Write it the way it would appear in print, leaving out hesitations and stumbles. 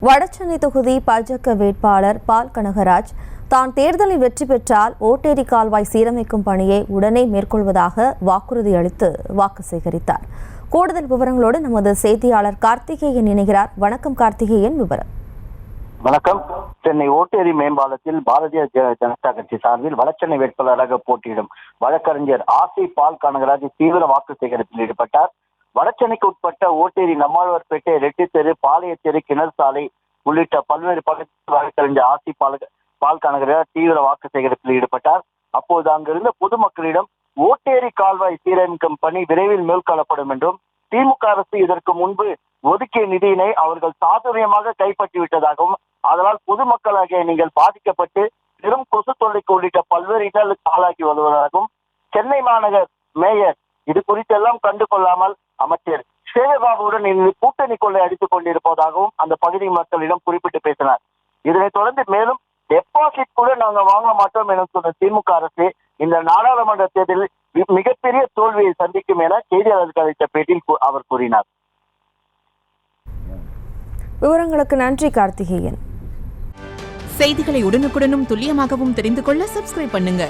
வடசென்னை தொகுதி பாஜக வேட்பாளர் பால் கனகராஜ் தான் தேர்தலில் வெற்றி பெற்றால் ஓட்டேரி கால்வாய் சீரமைக்கும் பணியை உடனே மேற்கொள்வதாக வாக்குறுதி அளித்து வாக்கு சேகரித்தார். கூடுதல் விவரங்களோடு நமது செய்தியாளர் கார்த்திகேயன் இணைகிறார். வணக்கம் கார்த்திகேயன், விவரம். வணக்கம். சென்னை ஓட்டேரி மேம்பாலத்தில் பாரதிய ஜனதா கட்சி சார்பில் வடசென்னை வேட்பாளராக போட்டியிடும் வழக்கறிஞர் ஆசி பால் கனகராஜ் தீவிர வாக்கு சேகரிப்பில் ஈடுபட்டார். வடசென்னைக்கு உட்பட்ட ஓட்டேரி, நம்மாழ்வார்பேட்டை, ரெட்டித்தெரு, பாளையத்தெரு, கிணறு சாலை உள்ளிட்ட பல்வேறு பகுதியில் வழக்கறிஞர் ஆசி பால் கனகராஜ் தீவிர வாக்கு சேகரிப்பில் ஈடுபட்டார். அப்போது அங்கிருந்த பொதுமக்களிடம் ஓட்டேரி கால்வாய் சீரமைக்கும் பணி விரைவில் மேற்கொள்ளப்படும் என்றும், திமுக அரசு இதற்கு முன்பு ஒதுக்கிய நிதியினை அவர்கள் சாதுரியமாக கைப்பற்றி விட்டதாகவும், அதனால் பொதுமக்களாகிய நீங்கள் பாதிக்கப்பட்டு பெரும் கொசு தொல்லைக்கு உள்ளிட்ட பல்வேறு இடர்களுக்கு ஆளாகி வருவதாகவும், சென்னை மாநகர் மேயர் இது குறித்தெல்லாம் கண்டு கொள்ளாமல் அமைச்சர் சேகர்பாபுவுடன் கூட்டணி கொள்ளை அடித்துக் கொண்டிருப்பதாகவும் அந்த பகுதி மக்களிடம் குறிப்பிட்டு பேசினார். இதனைத் தொடர்ந்து மேலும் டெபாசிட் கூட நாங்கள் வாங்க மாட்டோம் என சொன்ன திமுக அரசு இந்த நாடாளுமன்ற தேர்தலில் மிகப்பெரிய தோல்வியை சந்திக்கும் என செய்தியாளர்கள் அளித்த பேட்டியில் அவர் கூறினார். விவரங்களுக்கு நன்றி கார்த்திகேயன். செய்திகளை உடனுக்குடனும் துல்லியமாகவும் தெரிந்து கொள்ள சப்ஸ்கிரைப் பண்ணுங்க.